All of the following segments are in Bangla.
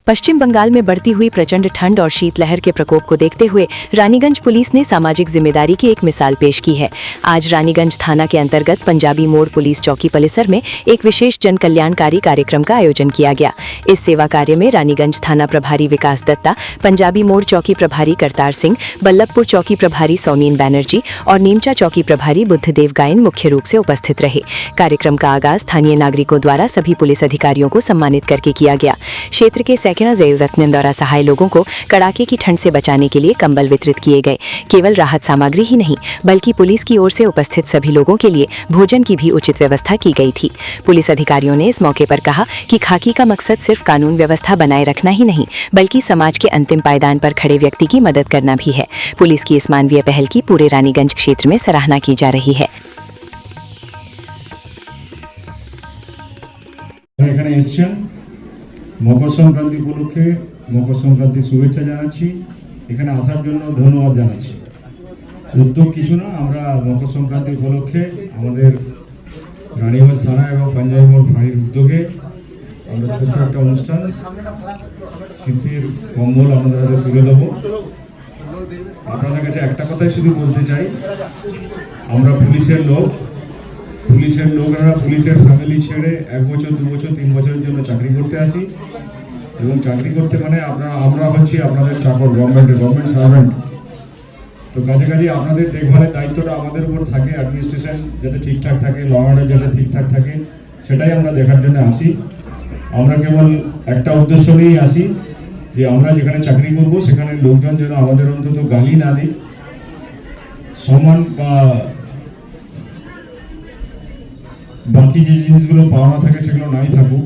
पश्चिम बंगाल में बढ़ती हुई प्रचंड ठंड और शीतलहर के प्रकोप को देखते हुए रानीगंज पुलिस ने सामाजिक जिम्मेदारी की एक मिसाल पेश की है। आज रानीगंज थाना के अंतर्गत पंजाबी मोड़ पुलिस चौकी परिसर में एक विशेष जन कल्याणकारी कार्यक्रम का आयोजन किया गया। इस सेवा कार्य में रानीगंज थाना प्रभारी विकास दत्ता, पंजाबी मोड़ चौकी प्रभारी करतार सिंह, बल्लभपुर चौकी प्रभारी सौमीन बैनर्जी और नीमचा चौकी प्रभारी बुद्धदेव गायन मुख्य रूप से उपस्थित रहे। कार्यक्रम का आगाज स्थानीय नागरिकों द्वारा सभी पुलिस अधिकारियों को सम्मानित करके किया गया। क्षेत्र के सैकड़ों जरूरतमंद और असहाय लोगों को कड़ाके की ठंड से बचाने के लिए कंबल वितरित किए गए। केवल राहत सामग्री ही नहीं बल्कि पुलिस की ओर से उपस्थित सभी लोगों के लिए भोजन की भी उचित व्यवस्था की गई थी। पुलिस अधिकारियों ने इस मौके पर कहा कि खाकी का मकसद सिर्फ कानून व्यवस्था बनाए रखना ही नहीं बल्कि समाज के अंतिम पायदान पर खड़े व्यक्ति की मदद करना भी है। पुलिस की इस मानवीय पहल की पूरे रानीगंज क्षेत्र में सराहना की जा रही है। मकर संक्रांति उपलक्षे मकर संक्रांति शुभेच्छा जानाচ্ছি। এখানে আসার জন্য ধন্যবাদ জানাচ্ছি। উদ্যোগ কিছু না, আমরা মকর সংক্রান্তি উপলক্ষে আমাদের রানীগঞ্জ থানা এবং পাঞ্জাবি মোড় ফাঁড়ির উদ্যোগে আমরা ছোট্ট একটা অনুষ্ঠান শীতের কম্বল আপনাদের তুলে দেবো। আপনাদের কাছে একটা কথাই শুধু বলতে চাই, আমরা পুলিশের লোকেরা পুলিশের ফ্যামিলি ছেড়ে 1 বছর 2 বছর 3 বছরের জন্য চাকরি করতে আসি এবং চাকরি করতে মানে আমরা হচ্ছি আপনাদের চাকর, গভর্নমেন্ট সার্ভেন্ট। তো কাজে আপনাদের দেখভালের দায়িত্বটা আমাদের উপর থাকে। অ্যাডমিনিস্ট্রেশন যাতে ঠিকঠাক থাকে, ল অর্ডার যাতে ঠিকঠাক থাকে, সেটাই আমরা দেখার জন্য আসি। আমরা কেবল একটা উদ্দেশ্য নিয়েই আসি যে আমরা যেখানে চাকরি করব সেখানে লোকজন যেন আমাদের অন্তত গালি না দিক, সম্মান বা বাকি যে জিনিসগুলো পাওনা থাকে সেগুলো নাই থাকুক।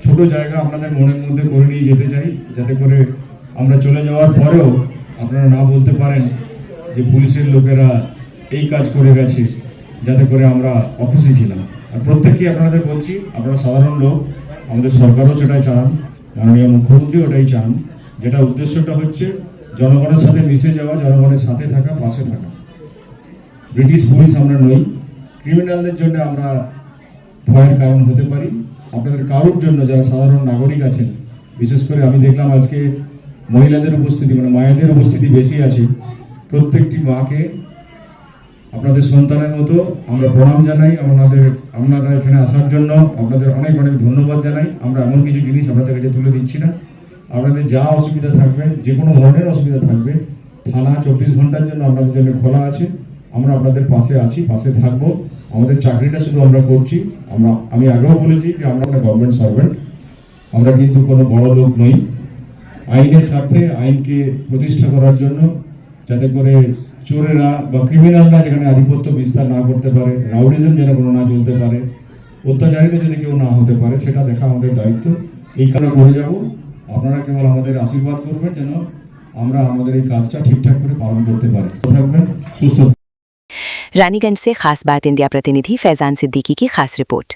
ছোট জায়গা আপনাদের মনের মধ্যে করে নিয়ে যেতে চাই, যাতে করে আমরা চলে যাওয়ার পরেও আপনারা না বলতে পারেন যে পুলিশের লোকেরা এই কাজ করে গেছে, যাতে করে আমরা অখুশি ছিলাম। আর প্রত্যেককেই আপনাদের বলছি, আপনারা সাধারণ লোক, আমাদের সরকারও সেটাই চান, মাননীয় মুখ্যমন্ত্রী ওটাই চান, যেটা উদ্দেশ্যটা হচ্ছে জনগণের সাথে মিশে যাওয়া, জনগণের সাথে থাকা, পাশে থাকা। ব্রিটিশ পুলিশ আমরা নই। ক্রিমিনালদের জন্য আমরা ভয়ের কারণ হতে পারি। আপনাদের কারোর জন্য যারা সাধারণ নাগরিক আছেন, বিশেষ করে আমি দেখলাম আজকে মহিলাদের উপস্থিতি মানে মায়েদের উপস্থিতি বেশি আছে। প্রত্যেকটি মাকে আপনাদের সন্তানের মতো আমরা প্রণাম জানাই। আপনারা এখানে আসার জন্য আপনাদের অনেক ধন্যবাদ জানাই। আমরা এমন কিছু জিনিস আপনাদের কাছে তুলে দিচ্ছি না। আপনাদের যা অসুবিধা থাকবে, যে কোনো ধরনের অসুবিধা থাকবে, থানা 24 ঘন্টার জন্য আপনাদের জন্য খোলা আছে। আমরা আপনাদের পাশে আছি, পাশে থাকবো। আমাদের চাকরিটা শুধু আমরা করছি। আমি আগেও বলেছি যে আমরা গভর্নমেন্ট সার্ভেন্ট, আমরা কিন্তু কোনো বড় লোক নই। আইনের স্বার্থে আইনকে প্রতিষ্ঠা করার জন্য, যাতে করে চোরেরা বা ক্রিমিনালরা যেখানে আধিপত্য বিস্তার না করতে পারে, রাউডিজম যেন কোনো না চলতে পারে, অত্যাচারিত যদি কেউ না হতে পারে, সেটা দেখা আমাদের দায়িত্ব। এই কারণে করে যাব। আপনারা কেবল আমাদের আশীর্বাদ করবেন যেন আমরা আমাদের এই কাজটা ঠিকঠাক করে পালন করতে পারি। থাকবেন, সুস্থ। रानीगंज से खास बात इंडिया प्रतिनिधि फैजान सिद्दीकी की खास रिपोर्ट।